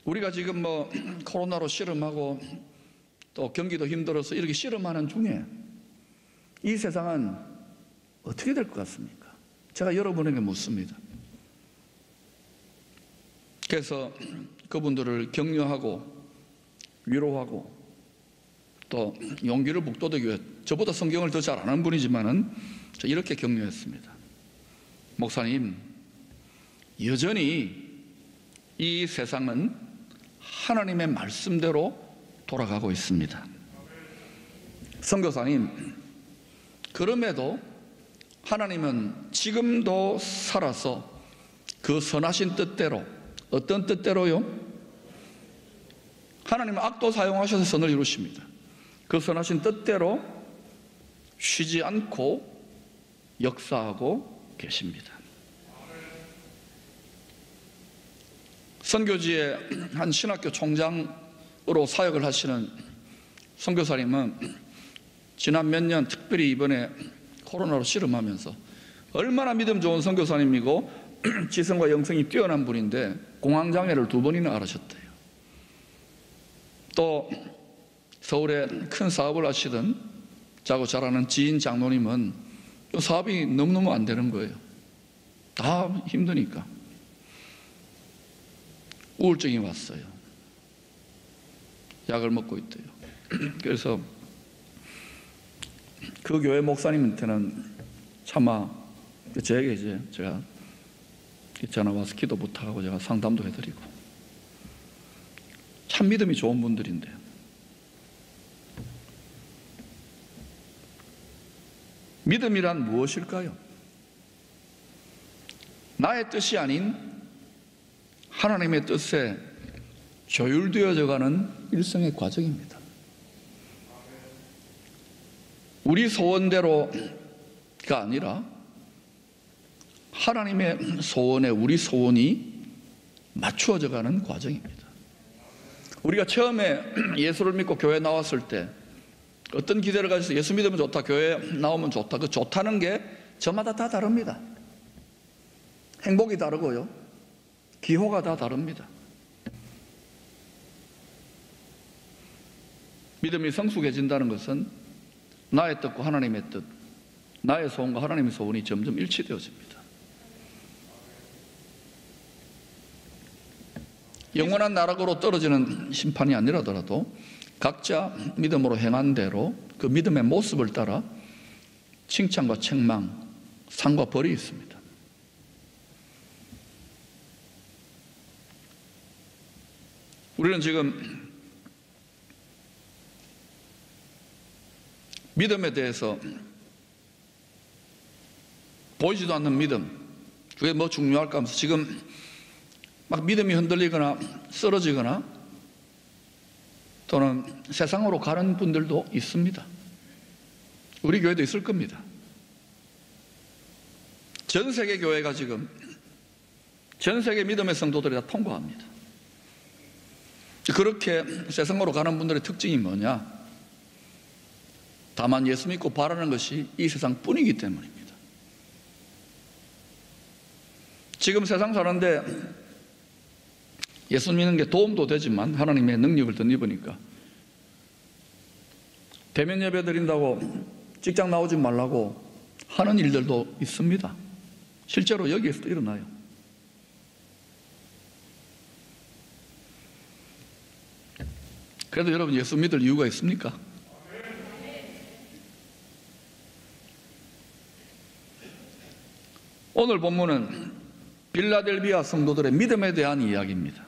우리가 지금 코로나로 씨름하고 또 경기도 힘들어서 이렇게 씨름하는 중에 이 세상은 어떻게 될 것 같습니까? 제가 여러분에게 묻습니다. 그래서 그분들을 격려하고 위로하고 또 용기를 북돋우기 위해, 저보다 성경을 더 잘 아는 분이지만은 이렇게 격려했습니다. 목사님, 여전히 이 세상은 하나님의 말씀대로 돌아가고 있습니다. 선교사님, 그럼에도 하나님은 지금도 살아서 그 선하신 뜻대로, 어떤 뜻대로요? 하나님은 악도 사용하셔서 선을 이루십니다. 그 선하신 뜻대로 쉬지 않고 역사하고 계십니다. 선교지의 한 신학교 총장으로 사역을 하시는 선교사님은 지난 몇 년, 특별히 이번에 코로나로 씨름하면서 얼마나 믿음 좋은 선교사님이고 지성과 영성이 뛰어난 분인데 공황장애를 2번이나 앓으셨대요. 또 서울에 큰 사업을 하시던 자고 잘하는 지인 장로님은 사업이 너무너무 안 되는 거예요. 다 힘드니까 우울증이 왔어요. 약을 먹고 있대요. 그래서 그 교회 목사님한테는 차마 저에게 이제 제가 전화 와서 기도 부탁하고 제가 상담도 해드리고, 참 믿음이 좋은 분들인데 믿음이란 무엇일까요? 나의 뜻이 아닌 하나님의 뜻에 조율되어져 가는 일생의 과정입니다. 우리 소원대로가 아니라 하나님의 소원에 우리 소원이 맞추어져 가는 과정입니다. 우리가 처음에 예수를 믿고 교회 나왔을 때 어떤 기대를 가져서 예수 믿으면 좋다, 교회 나오면 좋다, 그 좋다는 게 저마다 다 다릅니다. 행복이 다르고요, 기호가 다 다릅니다. 믿음이 성숙해진다는 것은 나의 뜻과 하나님의 뜻, 나의 소원과 하나님의 소원이 점점 일치되어집니다. 영원한 나락으로 떨어지는 심판이 아니라더라도 각자 믿음으로 행한 대로 그 믿음의 모습을 따라 칭찬과 책망, 상과 벌이 있습니다. 우리는 지금 믿음에 대해서 보이지도 않는 믿음, 그게 뭐 중요할까 하면서 지금 막 믿음이 흔들리거나 쓰러지거나 또는 세상으로 가는 분들도 있습니다. 우리 교회도 있을 겁니다. 전 세계 교회가 지금 전 세계 믿음의 성도들이 다 통과합니다. 그렇게 세상으로 가는 분들의 특징이 뭐냐? 다만 예수 믿고 바라는 것이 이 세상뿐이기 때문입니다. 지금 세상 사는데 예수 믿는 게 도움도 되지만 하나님의 능력을 덧입으니까 대면 예배 드린다고 직장 나오지 말라고 하는 일들도 있습니다. 실제로 여기에서도 일어나요. 그래도 여러분, 예수 믿을 이유가 있습니까? 오늘 본문은 빌라델비아 성도들의 믿음에 대한 이야기입니다.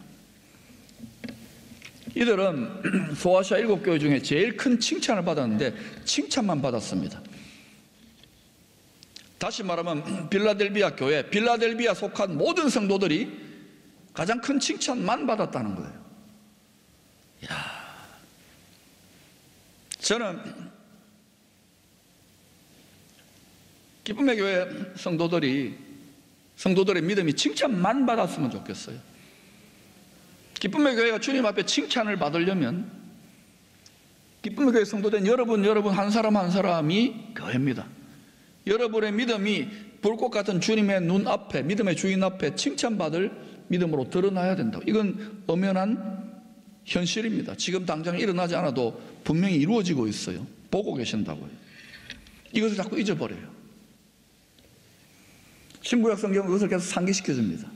이들은 소아시아 7교회 중에 제일 큰 칭찬을 받았는데 칭찬만 받았습니다. 다시 말하면 빌라델비아 교회, 빌라델비아 속한 모든 성도들이 가장 큰 칭찬만 받았다는 거예요. 저는 기쁨의 교회 성도들의 믿음이 칭찬만 받았으면 좋겠어요. 기쁨의 교회가 주님 앞에 칭찬을 받으려면 기쁨의 교회 성도된 여러분 한 사람 한 사람이 교회입니다. 여러분의 믿음이 불꽃 같은 주님의 눈 앞에, 믿음의 주인 앞에 칭찬받을 믿음으로 드러나야 된다고. 이건 엄연한 현실입니다. 지금 당장 일어나지 않아도 분명히 이루어지고 있어요. 보고 계신다고요. 이것을 자꾸 잊어버려요. 신구약 성경은 그것을 계속 상기시켜줍니다.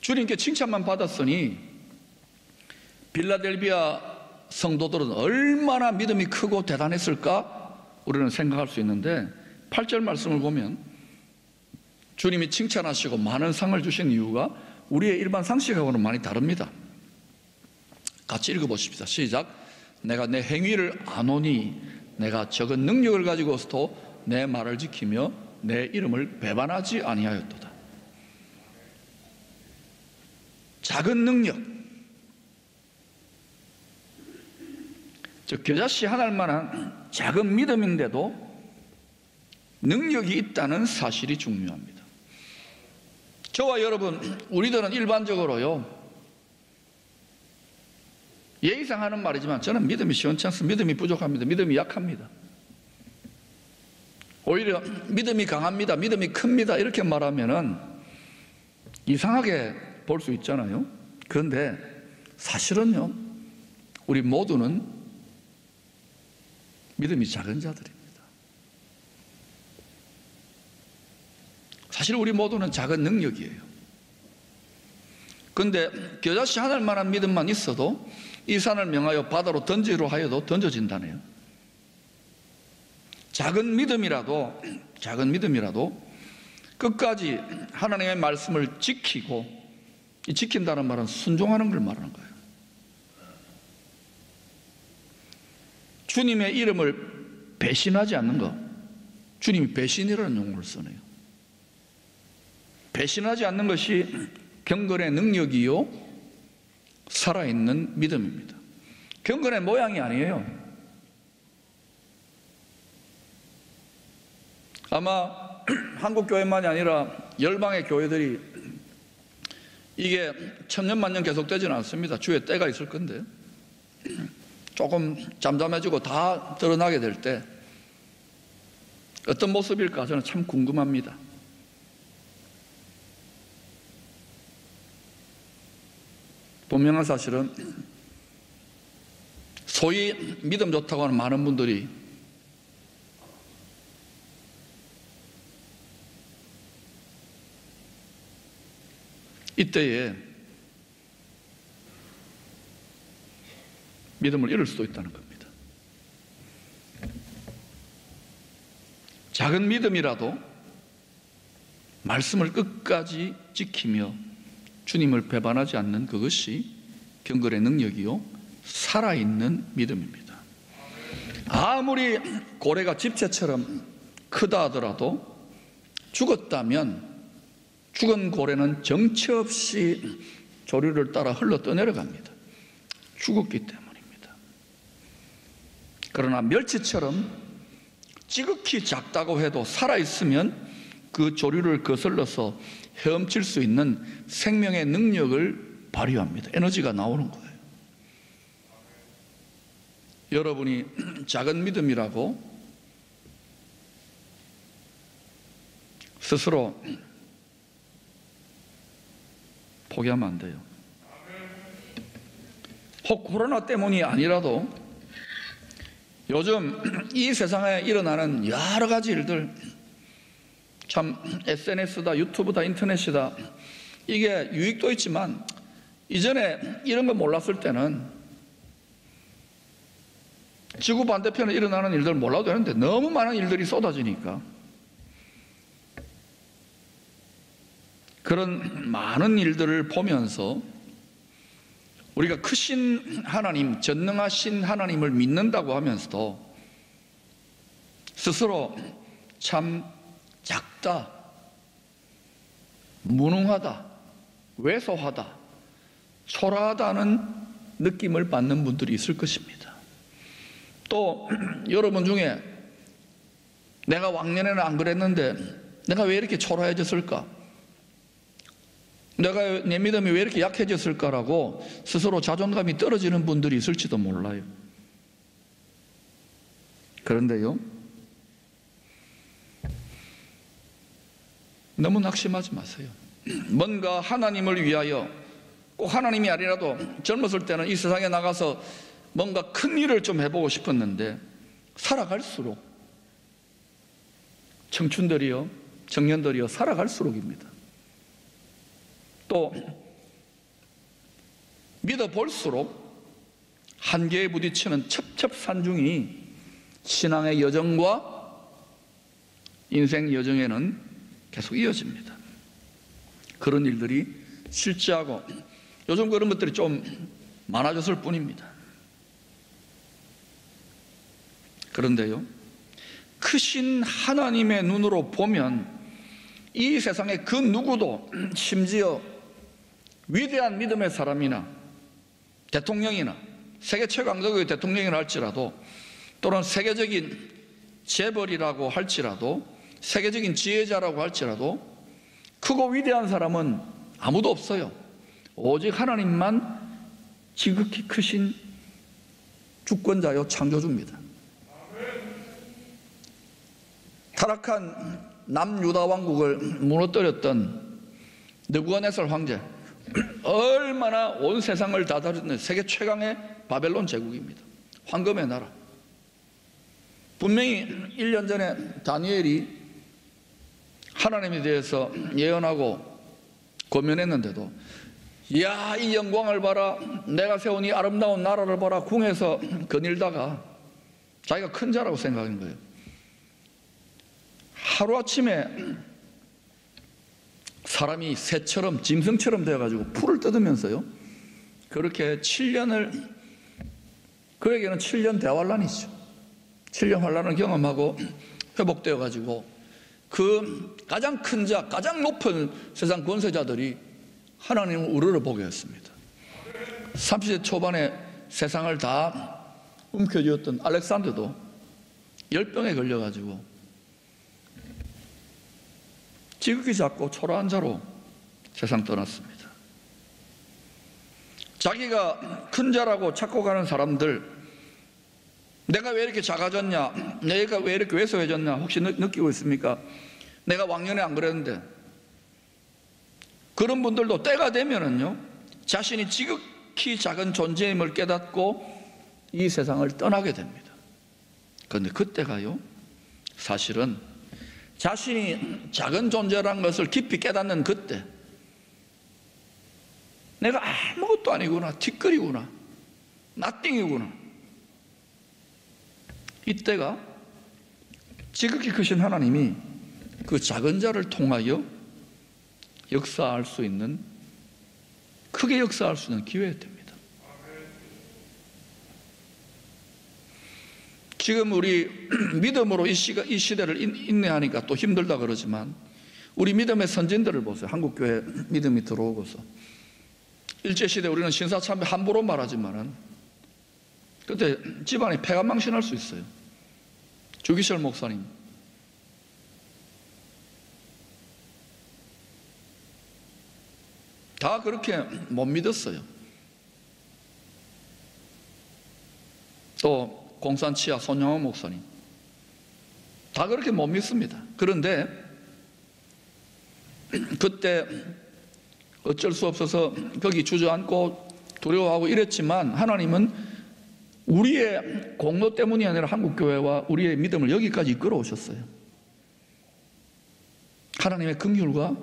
주님께 칭찬만 받았으니 빌라델비아 성도들은 얼마나 믿음이 크고 대단했을까 우리는 생각할 수 있는데 8절 말씀을 보면 주님이 칭찬하시고 많은 상을 주신 이유가 우리의 일반 상식하고는 많이 다릅니다. 같이 읽어보십시다. 시작. 내가 내 행위를 아노니 내가 적은 능력을 가지고서도 내 말을 지키며 내 이름을 배반하지 아니하였도다. 작은 능력, 즉 겨자씨 하나만한 작은 믿음인데도 능력이 있다는 사실이 중요합니다. 저와 여러분, 우리들은 일반적으로요, 예의상 하는 말이지만 저는 믿음이 시원치 않습니다. 믿음이 부족합니다. 믿음이 약합니다. 오히려 믿음이 강합니다. 믿음이 큽니다. 이렇게 말하면은 이상하게 볼 수 있잖아요. 그런데 사실은요, 우리 모두는 믿음이 작은 자들입니다. 사실 우리 모두는 작은 능력이에요. 그런데 겨자씨 하늘만한 믿음만 있어도 이 산을 명하여 바다로 던지로 하여도 던져진다네요. 작은 믿음이라도 끝까지 하나님의 말씀을 지키고, 이 지킨다는 말은 순종하는 걸 말하는 거예요. 주님의 이름을 배신하지 않는 것, 주님이 배신이라는 용어를 쓰네요. 배신하지 않는 것이 경건의 능력이요 살아있는 믿음입니다. 경건의 모양이 아니에요. 아마 한국 교회만이 아니라 열방의 교회들이 이게 천년만년 계속되지는 않습니다. 주에 때가 있을 건데 조금 잠잠해지고 다 드러나게 될 때 어떤 모습일까 저는 참 궁금합니다. 분명한 사실은 소위 믿음 좋다고 하는 많은 분들이 이때에 믿음을 잃을 수도 있다는 겁니다. 작은 믿음이라도 말씀을 끝까지 지키며 주님을 배반하지 않는 그것이 경건의 능력이요 살아있는 믿음입니다. 아무리 고래가 집채처럼 크다 하더라도 죽었다면 죽은 고래는 정처 없이 조류를 따라 흘러 떠내려갑니다. 죽었기 때문입니다. 그러나 멸치처럼 지극히 작다고 해도 살아있으면 그 조류를 거슬러서 헤엄칠 수 있는 생명의 능력을 발휘합니다. 에너지가 나오는 거예요. 여러분이 작은 믿음이라고 스스로 포기하면 안 돼요. 혹 코로나 때문이 아니라도 요즘 이 세상에 일어나는 여러 가지 일들, 참 SNS다, 유튜브다, 인터넷이다, 이게 유익도 있지만 이전에 이런 거 몰랐을 때는 지구 반대편에 일어나는 일들 몰라도 되는데 너무 많은 일들이 쏟아지니까 그런 많은 일들을 보면서 우리가 크신 하나님, 전능하신 하나님을 믿는다고 하면서도 스스로 참 작다, 무능하다, 왜소하다, 초라하다는 느낌을 받는 분들이 있을 것입니다. 또 여러분 중에 내가 왕년에는 안 그랬는데 내가 왜 이렇게 초라해졌을까? 내가 내 믿음이 왜 이렇게 약해졌을까라고 스스로 자존감이 떨어지는 분들이 있을지도 몰라요. 그런데요, 너무 낙심하지 마세요. 뭔가 하나님을 위하여, 꼭 하나님이 아니라도 젊었을 때는 이 세상에 나가서 뭔가 큰 일을 좀 해보고 싶었는데, 살아갈수록, 청춘들이요, 청년들이요, 살아갈수록입니다. 또 믿어볼수록 한계에 부딪히는 첩첩산중이 신앙의 여정과 인생 여정에는 계속 이어집니다. 그런 일들이 실제하고 요즘 그런 것들이 좀 많아졌을 뿐입니다. 그런데요, 크신 하나님의 눈으로 보면 이 세상의 그 누구도, 심지어 위대한 믿음의 사람이나 대통령이나 세계 최강국의 대통령이라 할지라도, 또는 세계적인 재벌이라고 할지라도, 세계적인 지혜자라고 할지라도, 크고 위대한 사람은 아무도 없어요. 오직 하나님만 지극히 크신 주권자요, 창조주입니다. 타락한 남유다 왕국을 무너뜨렸던 느부갓네살 황제, 얼마나 온 세상을 다스렸는 세계 최강의 바벨론 제국입니다. 황금의 나라. 분명히 1년 전에 다니엘이 하나님에 대해서 예언하고 고면했는데도, 이야, 이 영광을 봐라, 내가 세운 이 아름다운 나라를 봐라, 궁에서 거닐다가 자기가 큰 자라고 생각하는 거예요. 하루아침에 사람이 새처럼, 짐승처럼 되어가지고 풀을 뜯으면서요, 그렇게 7년을, 그에게는 7년 대환란이죠. 7년 환란을 경험하고 회복되어가지고 그 가장 큰 자, 가장 높은 세상 권세자들이 하나님을 우러러보게 했습니다. 30대 초반에 세상을 다 움켜쥐었던 알렉산더도 열병에 걸려가지고 지극히 작고 초라한 자로 세상 떠났습니다. 자기가 큰 자라고 찾고 가는 사람들, 내가 왜 이렇게 작아졌냐, 내가 왜 이렇게 왜소해졌냐 혹시 느끼고 있습니까? 내가 왕년에 안 그랬는데. 그런 분들도 때가 되면은요, 자신이 지극히 작은 존재임을 깨닫고 이 세상을 떠나게 됩니다. 그런데 그때가요, 사실은 자신이 작은 존재라는 것을 깊이 깨닫는 그때, 내가 아무것도 아니구나, 티끌이구나, 나띵이구나, 이때가 지극히 크신 하나님이 그 작은 자를 통하여 역사할 수 있는, 크게 역사할 수 있는 기회가 됩니다. 지금 우리 믿음으로 이 시대를 인내하니까 또 힘들다 그러지만, 우리 믿음의 선진들을 보세요. 한국교회 믿음이 들어오고서 일제시대 우리는 신사참배 함부로 말하지만은 그때 집안이 폐가망신할 수 있어요. 주기철 목사님, 다 그렇게 못 믿었어요. 또 공산치하 손영원 목사님, 다 그렇게 못 믿습니다. 그런데 그때 어쩔 수 없어서 거기 주저앉고 두려워하고 이랬지만, 하나님은 우리의 공로 때문이 아니라 한국교회와 우리의 믿음을 여기까지 이끌어 오셨어요. 하나님의 긍휼과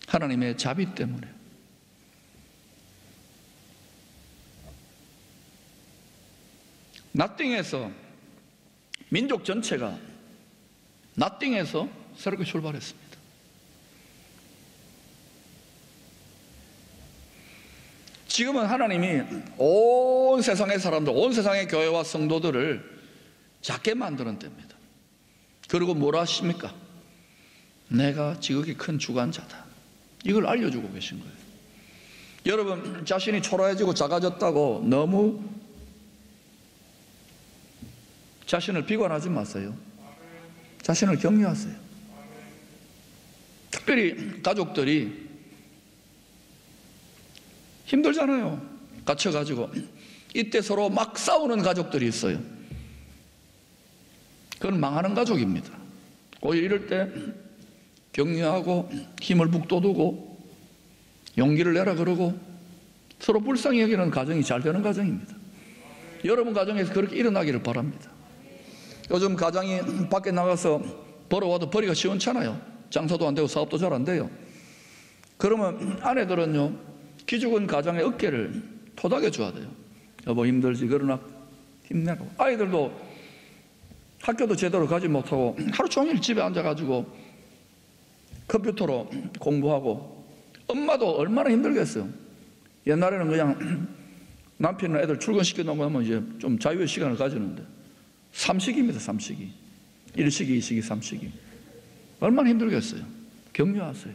하나님의 자비 때문에. 나띵에서, 민족 전체가 나띵에서 새롭게 출발했습니다. 지금은 하나님이 온 세상의 사람들, 온 세상의 교회와 성도들을 작게 만드는 때입니다. 그리고 뭐라 하십니까? 내가 지극히 큰 주관자다, 이걸 알려주고 계신 거예요. 여러분, 자신이 초라해지고 작아졌다고 너무 자신을 비관하지 마세요. 자신을 격려하세요. 특별히 가족들이 힘들잖아요. 갇혀가지고. 이때 서로 막 싸우는 가족들이 있어요. 그건 망하는 가족입니다. 오히려 이럴 때 격려하고 힘을 북돋우고 용기를 내라 그러고 서로 불쌍히 여기는 가정이 잘 되는 가정입니다. 여러분 가정에서 그렇게 일어나기를 바랍니다. 요즘 가장이 밖에 나가서 벌어와도 벌이가 시원찮아요. 장사도 안 되고 사업도 잘 안 돼요. 그러면 아내들은요, 기죽은 가장의 어깨를 토닥여 줘야 돼요. 여보 힘들지, 그러나 힘내고. 아이들도 학교도 제대로 가지 못하고 하루 종일 집에 앉아가지고 컴퓨터로 공부하고, 엄마도 얼마나 힘들겠어요. 옛날에는 그냥 남편이나 애들 출근시켜 놓고 하면 이제 좀 자유의 시간을 가지는데, 삼식입니다. 삼식이. 일식이, 이식이, 삼식이. 얼마나 힘들겠어요. 격려하세요.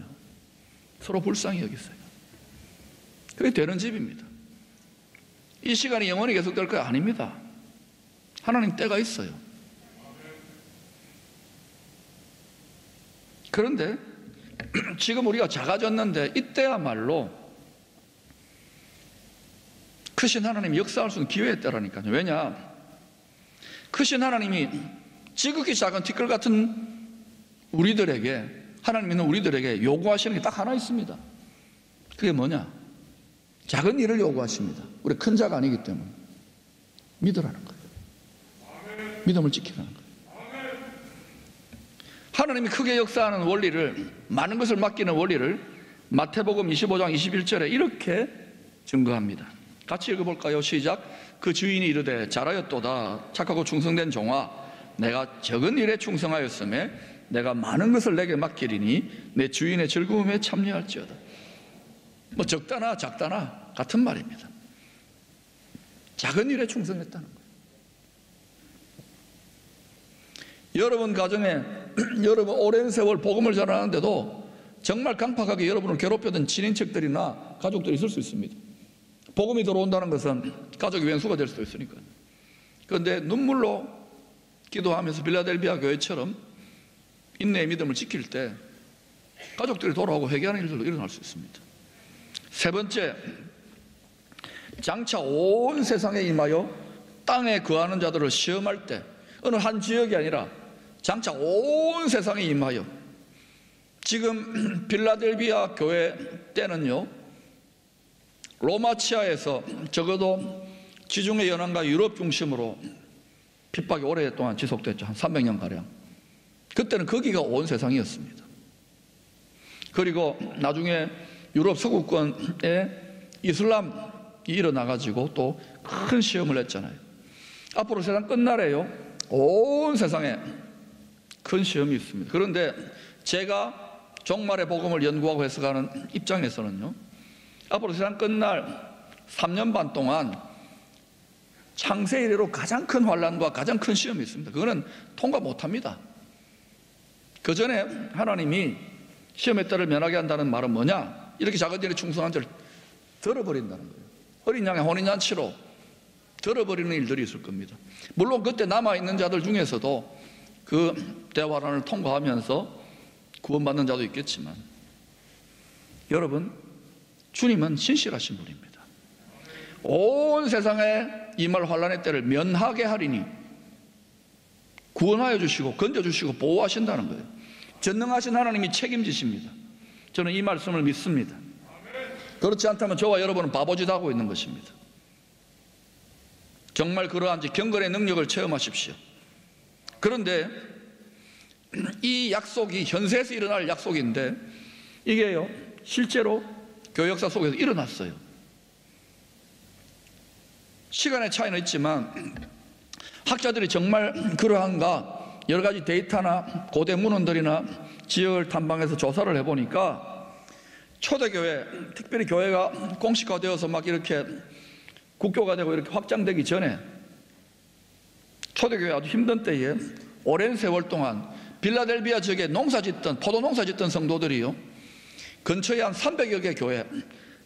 서로 불쌍히 여기세요. 그게 되는 집입니다. 이 시간이 영원히 계속될 거 아닙니다. 하나님 때가 있어요. 그런데 지금 우리가 작아졌는데 이때야말로 크신 하나님이 역사할 수 있는 기회의 때라니까요. 왜냐? 크신 하나님이 지극히 작은 티끌 같은 우리들에게, 하나님 믿는 우리들에게 요구하시는 게 딱 하나 있습니다. 그게 뭐냐? 작은 일을 요구하십니다. 우리 큰 자가 아니기 때문에 믿으라는 거예요. 믿음을 지키라는 거예요. 하나님이 크게 역사하는 원리를, 많은 것을 맡기는 원리를 마태복음 25장 21절에 이렇게 증거합니다. 같이 읽어볼까요? 시작. 그 주인이 이르되 잘하였도다 착하고 충성된 종아, 내가 적은 일에 충성하였음에 내가 많은 것을 내게 맡기리니 내 주인의 즐거움에 참여할지어다. 뭐 적다나 작다나 같은 말입니다. 작은 일에 충성했다는 거예요. 여러분 가정에 여러분 오랜 세월 복음을 전하는데도 정말 강팍하게 여러분을 괴롭혔던 친인척들이나 가족들이 있을 수 있습니다. 복음이 들어온다는 것은 가족이 왼수가 될 수도 있으니까요. 그런데 눈물로 기도하면서 빌라델비아 교회처럼 인내의 믿음을 지킬 때 가족들이 돌아오고 회개하는 일들도 일어날 수 있습니다. 세 번째, 장차 온 세상에 임하여 땅에 거하는 자들을 시험할 때, 어느 한 지역이 아니라 장차 온 세상에 임하여, 지금 빌라델비아 교회 때는요, 로마 치하에서 적어도 지중해 연안과 유럽 중심으로 핍박이 오랫동안 지속됐죠. 한 300년가량. 그때는 거기가 온 세상이었습니다. 그리고 나중에 유럽 서구권에 이슬람이 일어나가지고 또 큰 시험을 했잖아요. 앞으로 세상 끝날에요, 온 세상에 큰 시험이 있습니다. 그런데 제가 종말의 복음을 연구하고 해석하는 입장에서는요, 앞으로 세상 끝날 3년 반 동안 창세 이래로 가장 큰 환난과 가장 큰 시험이 있습니다. 그거는 통과 못합니다. 그 전에 하나님이 시험의 때를 면하게 한다는 말은 뭐냐? 이렇게 작은 일에 충성한 자를 들어버린다는 거예요. 어린 양의 혼인잔치로 들어버리는 일들이 있을 겁니다. 물론 그때 남아있는 자들 중에서도 그 대환란을 통과하면서 구원받는 자도 있겠지만, 여러분, 주님은 신실하신 분입니다. 온 세상에 임할 환난의 때를 면하게 하리니 구원하여 주시고 건져주시고 보호하신다는 거예요. 전능하신 하나님이 책임지십니다. 저는 이 말씀을 믿습니다. 그렇지 않다면 저와 여러분은 바보짓 하고 있는 것입니다. 정말 그러한지 경건의 능력을 체험하십시오. 그런데 이 약속이 현세에서 일어날 약속인데, 이게요 실제로 교회 역사 속에서 일어났어요. 시간의 차이는 있지만 학자들이 정말 그러한가 여러 가지 데이터나 고대 문헌들이나 지역을 탐방해서 조사를 해보니까, 초대교회, 특별히 교회가 공식화되어서 막 이렇게 국교가 되고 이렇게 확장되기 전에 초대교회 아주 힘든 때에 오랜 세월 동안 빌라델비아 지역에 농사짓던, 포도 농사짓던 성도들이요, 근처에 한 300여 개 교회,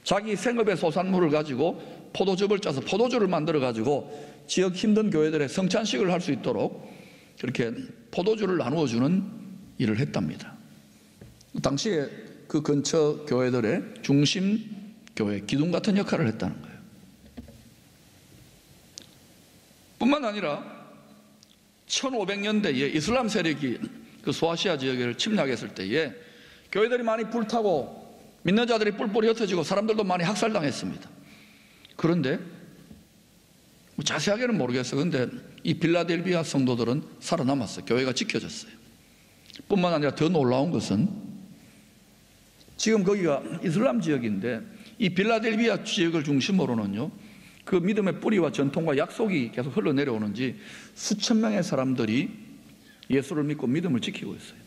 자기 생업의 소산물을 가지고 포도즙을 짜서 포도주를 만들어 가지고 지역 힘든 교회들의 성찬식을 할 수 있도록 그렇게 포도주를 나누어 주는 일을 했답니다. 당시에 그 근처 교회들의 중심 교회, 기둥 같은 역할을 했다는 거예요. 뿐만 아니라 1500년대에 이슬람 세력이 그 소아시아 지역을 침략했을 때에 교회들이 많이 불타고 믿는 자들이 뿔뿔이 흩어지고 사람들도 많이 학살당했습니다. 그런데 자세하게는 모르겠어요. 그런데 이 빌라델비아 성도들은 살아남았어요. 교회가 지켜졌어요. 뿐만 아니라 더 놀라운 것은 지금 거기가 이슬람 지역인데 이 빌라델비아 지역을 중심으로는요, 그 믿음의 뿌리와 전통과 약속이 계속 흘러내려오는지 수천 명의 사람들이 예수를 믿고 믿음을 지키고 있어요.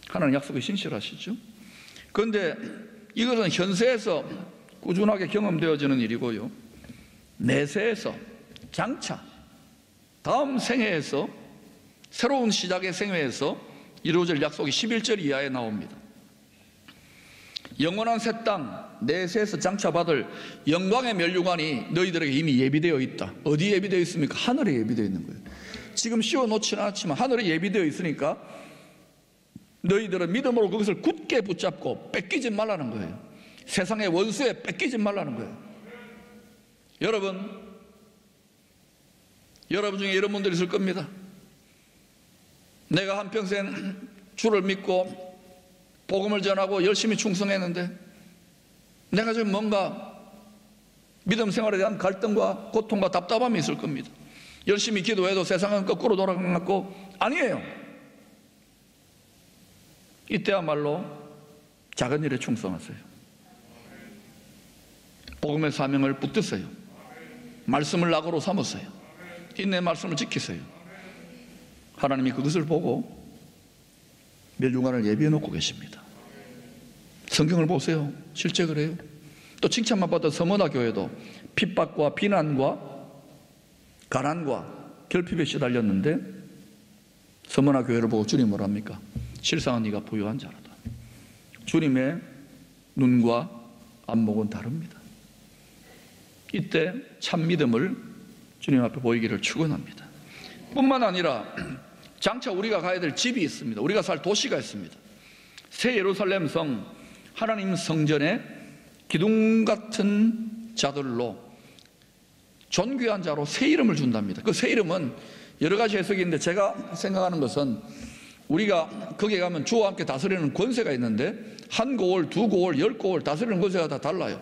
하나님 약속이 신실하시죠. 그런데 이것은 현세에서 꾸준하게 경험되어지는 일이고요, 내세에서 장차 다음 생애에서 새로운 시작의 생애에서 이루어질 약속이 11절 이하에 나옵니다. 영원한 새 땅 내세에서 장차 받을 영광의 면류관이 너희들에게 이미 예비되어 있다. 어디에 예비되어 있습니까? 하늘에 예비되어 있는 거예요. 지금 씌워놓지는 않지만 하늘에 예비되어 있으니까 너희들은 믿음으로 그것을 굳게 붙잡고 뺏기지 말라는 거예요. 세상의 원수에 뺏기지 말라는 거예요. 여러분 중에 이런 분들이 있을 겁니다. 내가 한평생 주를 믿고 복음을 전하고 열심히 충성했는데 내가 지금 뭔가 믿음 생활에 대한 갈등과 고통과 답답함이 있을 겁니다. 열심히 기도해도 세상은 거꾸로 돌아간 것 같고, 아니에요. 이때야말로 작은 일에 충성하세요. 복음의 사명을 붙드세요. 말씀을 낙으로 삼으세요. 인내 말씀을 지키세요. 하나님이 그것을 보고 멸류관을 예비해 놓고 계십니다. 성경을 보세요. 실제 그래요. 또 칭찬만 받던 서머나 교회도 핍박과 비난과 가난과 결핍에 시달렸는데 서머나 교회를 보고 주님 뭐라 합니까? 실상은 네가 부유한 자라다. 주님의 눈과 안목은 다릅니다. 이때 참 믿음을 주님 앞에 보이기를 축원합니다. 뿐만 아니라 장차 우리가 가야 될 집이 있습니다. 우리가 살 도시가 있습니다. 새 예루살렘 성, 하나님 성전에 기둥 같은 자들로 존귀한 자로 새 이름을 준답니다. 그 새 이름은 여러 가지 해석이 있는데 제가 생각하는 것은 우리가 거기에 가면 주와 함께 다스리는 권세가 있는데 한 고을, 두 고을, 열 고을 다스리는 권세가 다 달라요.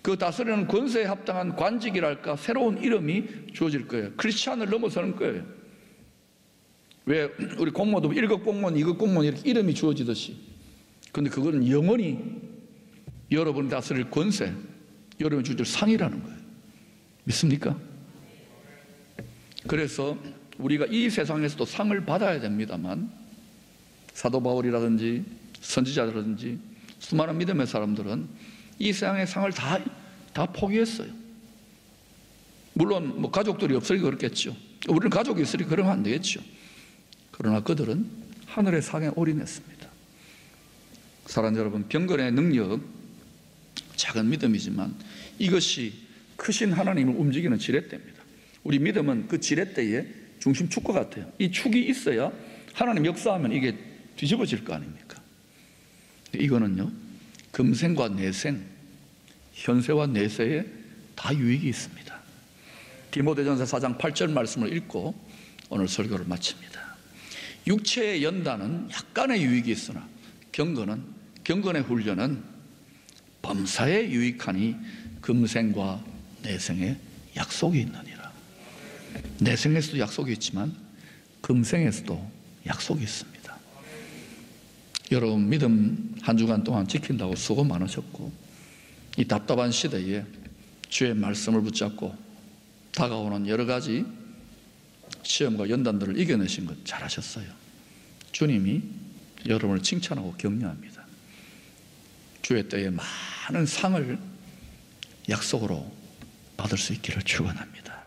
그 다스리는 권세에 합당한 관직이랄까 새로운 이름이 주어질 거예요. 크리스찬을 넘어서는 거예요. 왜 우리 공무원도 1급 공무원, 2급 공무원 이렇게 이름이 주어지듯이, 근데 그거는 영원히 여러분이 다스릴 권세, 여러분이 주어질 상이라는 거예요. 믿습니까? 그래서 우리가 이 세상에서도 상을 받아야 됩니다만 사도 바울이라든지 선지자라든지 수많은 믿음의 사람들은 이 세상의 상을 다 포기했어요. 물론 뭐 가족들이 없으니까 그렇겠죠. 우리는 가족이 있으니까 그러면 안 되겠죠. 그러나 그들은 하늘의 상에 올인했습니다. 사랑하는 여러분, 경건의 능력, 작은 믿음이지만 이것이 크신 하나님을 움직이는 지렛대입니다. 우리 믿음은 그 지렛대의 중심 축과 같아요. 이 축이 있어야 하나님 역사하면 이게 뒤집어질 거 아닙니까? 이거는요, 금생과 내생, 현세와 내세에 다 유익이 있습니다. 디모데전서 4장 8절 말씀을 읽고 오늘 설교를 마칩니다. 육체의 연단은 약간의 유익이 있으나 경건의 훈련은 범사에 유익하니 금생과 내생에 약속이 있느니라. 내생에서도 약속이 있지만 금생에서도 약속이 있습니다. 여러분 믿음 한 주간 동안 지킨다고 수고 많으셨고 이 답답한 시대에 주의 말씀을 붙잡고 다가오는 여러 가지 시험과 연단들을 이겨내신 것 잘하셨어요. 주님이 여러분을 칭찬하고 격려합니다. 주의 때에 많은 상을 약속으로 받을 수 있기를 축원합니다.